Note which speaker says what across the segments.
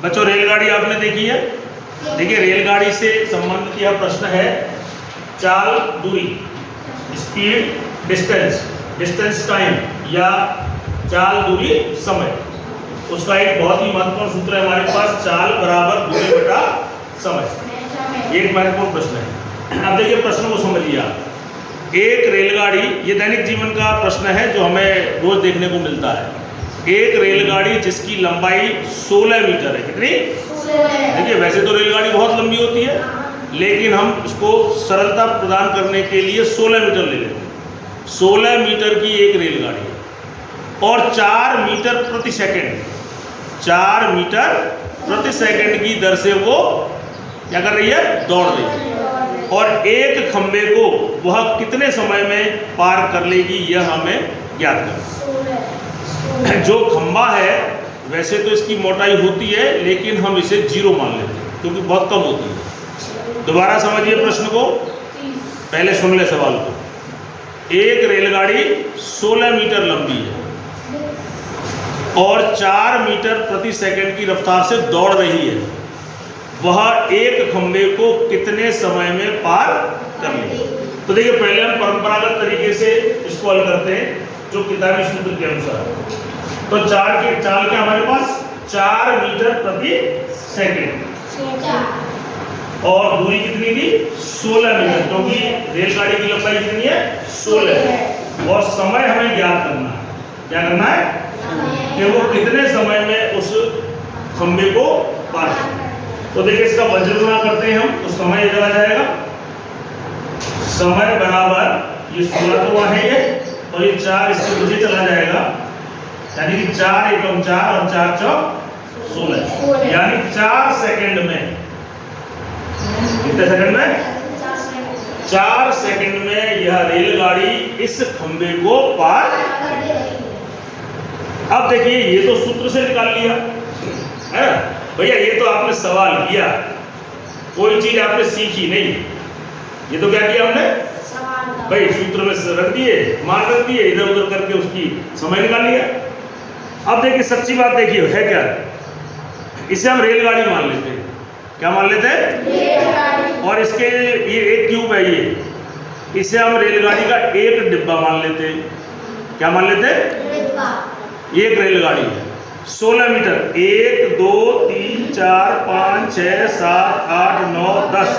Speaker 1: बच्चों रेलगाड़ी आपने देखी है। देखिए रेलगाड़ी से संबंधित यह प्रश्न है, चाल दूरी, स्पीड, डिस्टेंस टाइम या चाल दूरी समय। उसका एक बहुत ही महत्वपूर्ण सूत्र है हमारे पास, चाल बराबर दूरी बटा समय। एक महत्वपूर्ण प्रश्न है। अब देखिए प्रश्न को समझिए आप। एक रेलगाड़ी, ये दैनिक जीवन का प्रश्न है जो हमें रोज देखने को मिलता है। एक रेलगाड़ी जिसकी लंबाई 16 मीटर है। कितनी? देखिए वैसे तो रेलगाड़ी बहुत लंबी होती है, लेकिन हम इसको सरलता प्रदान करने के लिए 16 मीटर ले लेते हैं। 16 मीटर की एक रेलगाड़ी है और 4 मीटर प्रति सेकंड, 4 मीटर प्रति सेकंड की दर से वो क्या कर रही है? दौड़ रही है। और एक खंबे को वह कितने समय में पार कर लेगी, यह हमें ज्ञात करना। जो खंबा है वैसे तो इसकी मोटाई होती है, लेकिन हम इसे 0 मान लेते हैं क्योंकि बहुत कम होती है। दोबारा समझिए प्रश्न को, पहले सुन ले सवाल को। एक रेलगाड़ी 16 मीटर लंबी है और 4 मीटर प्रति सेकंड की रफ्तार से दौड़ रही है। वह एक खंबे को कितने समय में पार कर लेगी? तो देखिए पहले हम परंपरागत तरीके से इसको हल करते हैं जो किताबी सूत्र के अनुसार। तो चाल क्या हमारे पास 4 मीटर प्रति सेकंड और दूरी कितनी थी? 16 मीटर, क्योंकि रेलगाड़ी की लंबाई कितनी है? 16। और समय हमें ज्ञात करना है। क्या करना है? कि वो कितने समय में उस खंबे को पार करें। तो देखिए इसका वज्र गुणा करते हैं हम, तो समय इधर आ जाएगा। समय बराबर ये 16 तो वहाँ है ये, और ये 4 इसके नीचे चला जाएगा, यानी कि 4 एकम 4 और 4 चौक 16, यानी 4 सेकंड में। कितने सेकंड में? 4 सेकंड में यह रेलगाड़ी इस खंबे को पार कर देगी। अब देखिए ये तो सूत्र से निकाल लिया है ना भैया, ये तो आपने सवाल किया, कोई चीज आपने सीखी नहीं। ये तो क्या किया हमने? भाई सूत्र में रख दिए, मान रख दिए, इधर उधर करके उसकी समय निकाल लिया। अब देखिए सच्ची बात देखिए है क्या, इसे हम रेलगाड़ी मान लेते हैं। क्या मान लेते हैं? और इसके ये एक क्यूब है, ये इसे हम रेलगाड़ी का एक डिब्बा मान लेते हैं। क्या मान लेते हैं? एक रेलगाड़ी है 16 मीटर, 1 2 3 4 5 6 7 8 9 10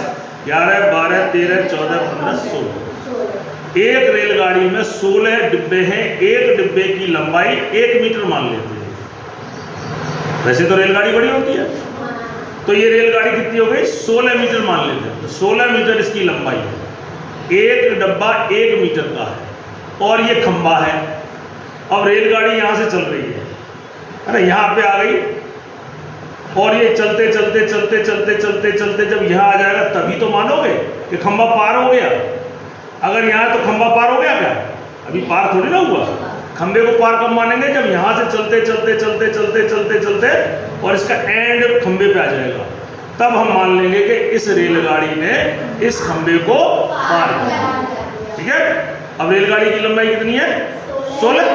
Speaker 1: 11 12 13 14 15 16। एक रेलगाड़ी में 16 डिब्बे हैं। एक डिब्बे की लंबाई 1 मीटर मान लेते हैं। वैसे तो रेलगाड़ी बड़ी होती है, तो ये रेलगाड़ी कितनी हो गई? 16 मीटर मान लेते हैं। तो 16 मीटर इसकी लंबाई है। एक डब्बा 1 मीटर का है और ये खंबा है। अब रेलगाड़ी यहाँ से चल रही है ना, यहाँ पे आ गई और ये चलते चलते चलते चलते चलते चलते जब यहाँ आ जाएगा तभी तो मानोगे कि खंबा पार हो गया। अगर यहाँ तो खंबा पार हो गया क्या? अभी पार थोड़ी ना हुआ। खंबे को पार कब मानेंगे? जब यहाँ से चलते चलते चलते चलते चलते चलते और इसका एंड खंबे पे आ जाएगा, तब हम मान लेंगे कि इस रेलगाड़ी ने इस खंबे को पार किया। ठीक है। अब रेलगाड़ी की लंबाई कितनी है? 16,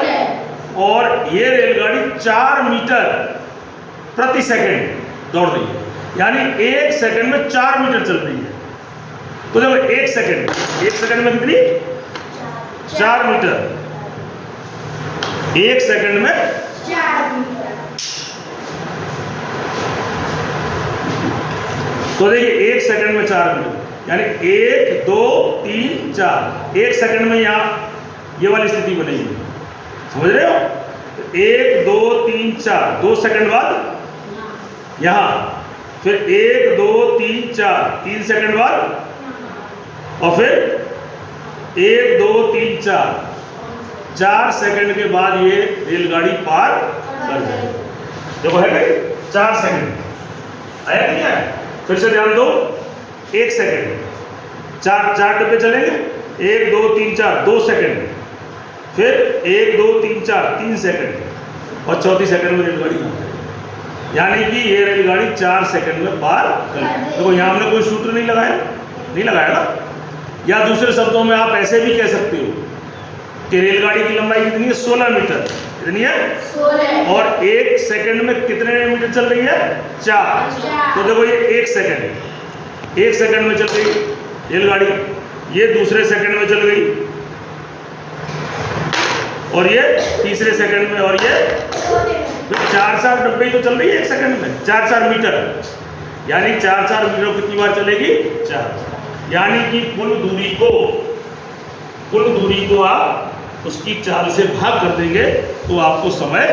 Speaker 1: और ये रेलगाड़ी 4 मीटर प्रति सेकंड दौड़ रही है, यानी 1 सेकंड में 4 मीटर चल रही है। तो देखो 1 सेकंड में कितनी? 4 मीटर। 1 सेकंड में 4 मीटर। तो देखिए 1 सेकंड में 4 मीटर, यानी 1 2 3 4। 1 सेकंड में यहाँ ये वाली स्थिति बनेगी, समझ रहे हो? 1 2 3 4, 2 सेकंड बाद यहाँ, फिर 1 2 3 4, 3 सेकंड बाद, और फिर 1 2 3 4, 4 सेकंड के बाद ये रेलगाड़ी पार कर जाएगी। देखो है भाई 4 सेकंड आया नहीं आया? फिर से ध्यान दो, 1 सेकंड, 4 डब्बे चलेंगे, 1 2 3 4, 2 सेकंड, फिर 1 2 3 4, 3 सेकंड, और चौथी सेकंड में रेलगाड़ी आ जाएगी। यानी कि ये रेलगाड़ी 4 सेकंड में पार कर लेगी। देखो यहाँ हमने कोई सूत्र नहीं लगाया ना, या दूसरे शब्दों में आप ऐसे भी कह सकते हो कि रेलगाड़ी की लंबाई कितनी है? 16 मीटर। कितनी है?
Speaker 2: 16।
Speaker 1: और 1 सेकंड में कितने मीटर चल रही है? 4। तो देखो ये 1 सेकंड, 1 सेकंड में चल गई रेलगाड़ी, ये दूसरे सेकंड में चल गई, और ये तीसरे सेकंड में, और ये 4-4 डब्बे तो चल रही है 1 सेकंड में, 4-4 मीटर, यानी 4-4 मीटर कितनी बार चलेगी? 4। यानी कि कुल दूरी को आप उसकी 4 से भाग कर देंगे तो आपको समय